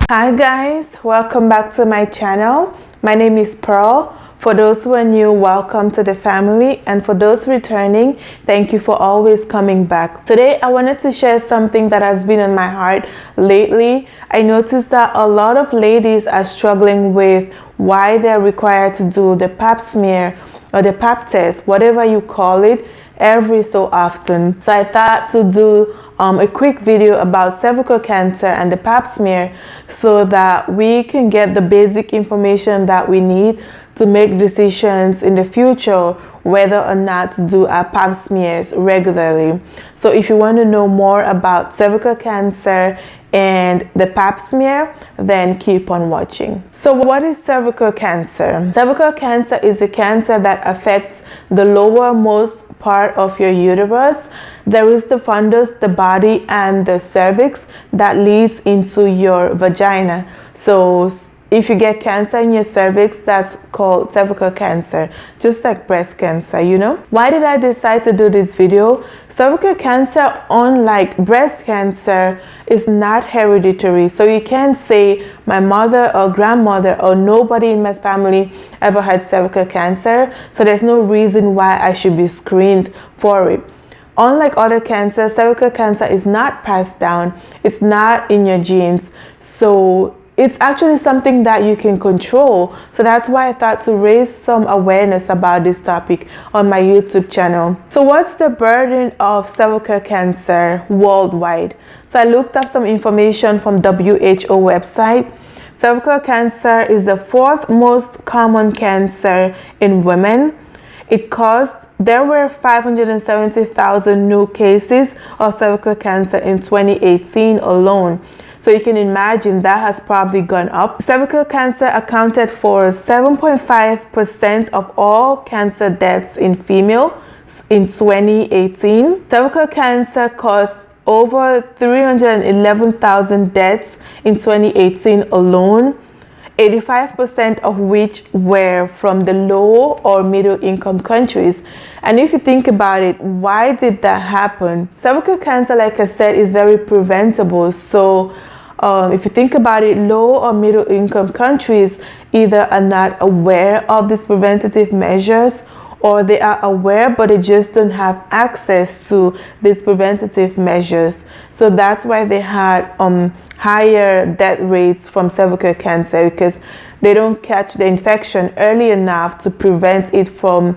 Hi guys, welcome back to my channel. My name is Pearl. For those who are new, welcome to the family, and for those returning, thank you for always coming back. Today I wanted to share something that has been on my heart lately. I noticed that a lot of ladies are struggling with why they're required to do the Pap smear or the Pap test, whatever you call it, every so often. So I thought to do a quick video about cervical cancer and the Pap smear so that we can get the basic information that we need to make decisions in the future whether or not to do our Pap smears regularly. So if you want to know more about cervical cancer and the Pap smear, then keep on watching. So what is cervical cancer? Cervical cancer is a cancer that affects the lowermost part of your uterus. There is the fundus, the body, and the cervix that leads into your vagina. So if you get cancer in your cervix, that's called cervical cancer, just like breast cancer, you know. Why did I decide to do this video? Cervical cancer, unlike breast cancer, is not hereditary. So you can't say my mother or grandmother or nobody in my family ever had cervical cancer, so there's no reason why I should be screened for it. Unlike other cancers, cervical cancer is not passed down. It's not in your genes. So it's actually something that you can control. So that's why I thought to raise some awareness about this topic on my YouTube channel. So what's the burden of cervical cancer worldwide? So I looked up some information from WHO website. Cervical cancer is the fourth most common cancer in women. There were 570,000 new cases of cervical cancer in 2018 alone. So you can imagine that has probably gone up. Cervical cancer accounted for 7.5% of all cancer deaths in females in 2018. Cervical cancer caused over 311,000 deaths in 2018 alone, 85% of which were from the low or middle income countries. And if you think about it, why did that happen? Cervical cancer, like I said, is very preventable. So if you think about it, low or middle income countries either are not aware of these preventative measures, or they are aware but they just don't have access to these preventative measures. So that's why they had higher death rates from cervical cancer, because they don't catch the infection early enough to prevent it from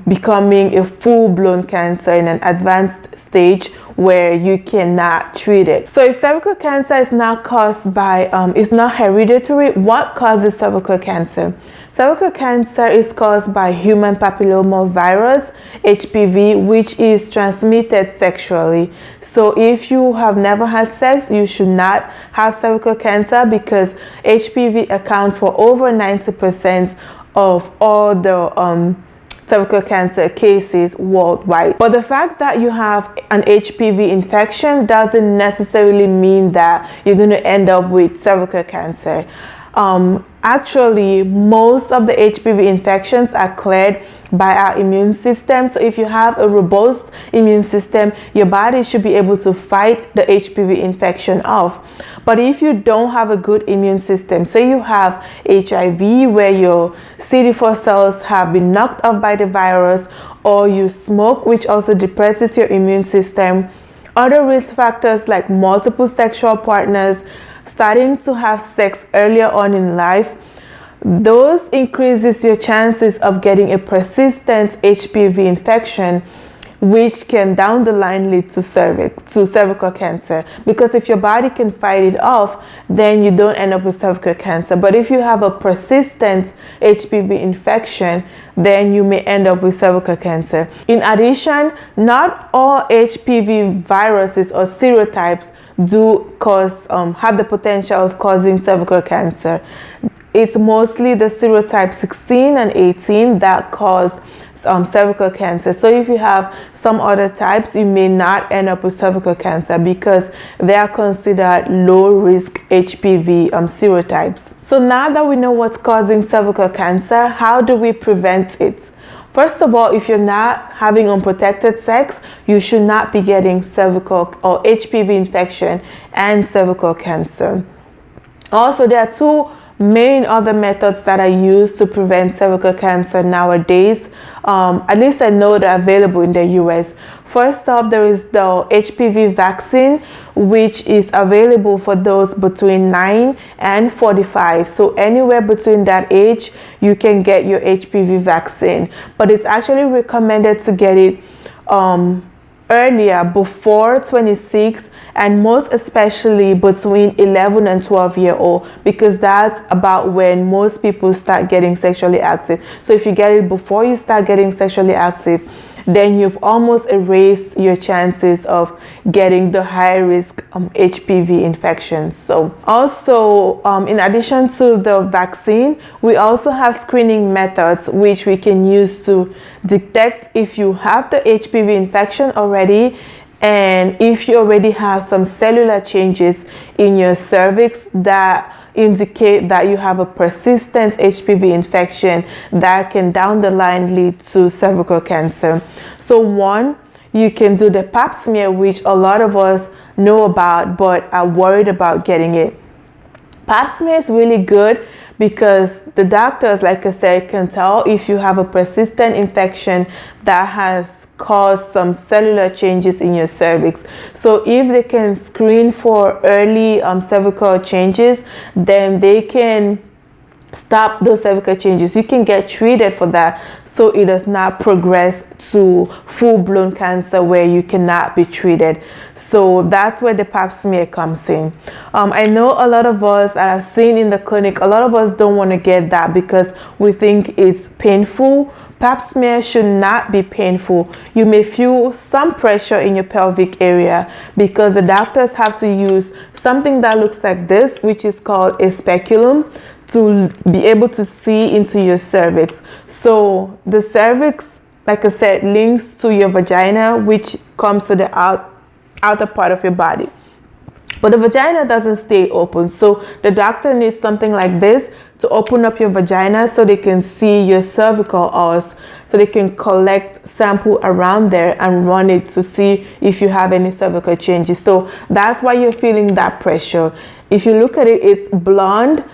becoming a full-blown cancer in an advanced stage where you cannot treat it. So if cervical cancer is not caused by, it's not hereditary, what causes cervical cancer? Cervical cancer is caused by human papilloma virus, HPV, which is transmitted sexually. So if you have never had sex, you should not have cervical cancer, because HPV accounts for over 90% of all the cervical cancer cases worldwide. But the fact that you have an HPV infection doesn't necessarily mean that you're going to end up with cervical cancer. Actually, most of the HPV infections are cleared by our immune system. So if you have a robust immune system, your body should be able to fight the HPV infection off. But if you don't have a good immune system, say you have HIV where your CD4 cells have been knocked off by the virus, or you smoke, which also depresses your immune system, other risk factors like multiple sexual partners, starting to have sex earlier on in life, those increases your chances of getting a persistent HPV infection, which can down the line lead to cervical cancer. Because if your body can fight it off, then you don't end up with cervical cancer. But if you have a persistent HPV infection, then you may end up with cervical cancer. In addition, not all HPV viruses or serotypes do have the potential of causing cervical cancer. It's mostly the serotype 16 and 18 that cause cervical cancer. So if you have some other types, you may not end up with cervical cancer because they are considered low risk HPV serotypes. So now that we know what's causing cervical cancer, how do we prevent it? First of all, if you're not having unprotected sex, you should not be getting cervical or HPV infection and cervical cancer. Also, there are two main other methods that are used to prevent cervical cancer nowadays. At least I know they're available in the US. First up, there is the HPV vaccine, which is available for those between 9 and 45. So anywhere between that age, you can get your HPV vaccine. But it's actually recommended to get it earlier, before 26, and most especially between 11 and 12-year-old, because that's about when most people start getting sexually active. So if you get it before you start getting sexually active, then you've almost erased your chances of getting the high risk HPV infections. So also, in addition to the vaccine, we also have screening methods which we can use to detect if you have the HPV infection already, and if you already have some cellular changes in your cervix that indicate that you have a persistent HPV infection that can down the line lead to cervical cancer. So one, you can do the Pap Smear, which a lot of us know about but are worried about getting it. Pap Smear is really good because the doctors, like I said, can tell if you have a persistent infection that has caused some cellular changes in your cervix. So if they can screen for early cervical changes, then they can stop those cervical changes. You can get treated for that so it does not progress to full-blown cancer where you cannot be treated. So that's where the Pap Smear comes in. I know a lot of us that I've seen in the clinic, a lot of us don't want to get that because we think it's painful. Pap Smear should not be painful. You may feel some pressure in your pelvic area because the doctors have to use something that looks like this, which is called a speculum, to be able to see into your cervix. So the cervix, like I said, links to your vagina, which comes to the outer part of your body. But the vagina doesn't stay open. So the doctor needs something like this to open up your vagina so they can see your cervical os, so they can collect sample around there and run it to see if you have any cervical changes. So that's why you're feeling that pressure. If you look at it, it's blonde.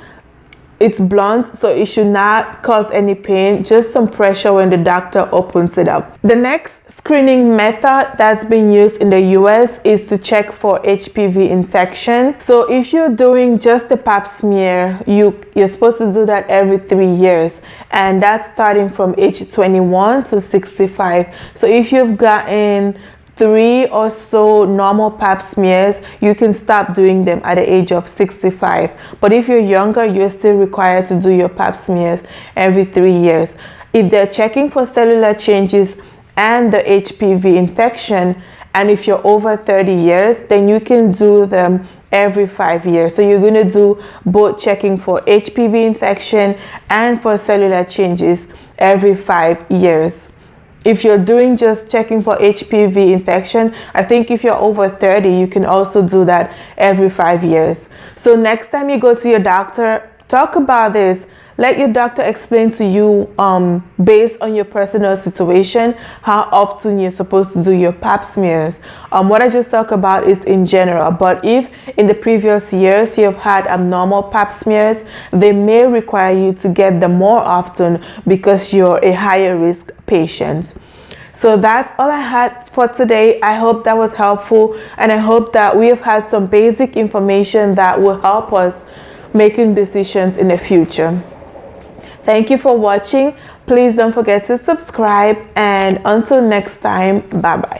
It's blunt, so it should not cause any pain, just some pressure when the doctor opens it up. The next screening method that's been used in the US is to check for HPV infection. So if you're doing just the Pap Smear, you're supposed to do that every 3 years, and that's starting from age 21 to 65. So if you've gotten 3 or so normal Pap Smears, you can stop doing them at the age of 65. But if you're younger, you're still required to do your Pap Smears every 3 years. If they're checking for cellular changes and the HPV infection, and if you're over 30 years, then you can do them every 5 years. So you're going to do both checking for HPV infection and for cellular changes every 5 years. If you're doing just checking for HPV infection, I think if you're over 30, you can also do that every 5 years. So next time you go to your doctor, talk about this. Let your doctor explain to you, based on your personal situation, how often you're supposed to do your Pap Smears. What I just talked about is in general, but if in the previous years you've had abnormal Pap Smears, they may require you to get them more often because you're a higher risk patient. So that's all I had for today. I hope that was helpful, and I hope that we have had some basic information that will help us making decisions in the future. Thank you for watching. Please don't forget to subscribe, and until next time, bye bye.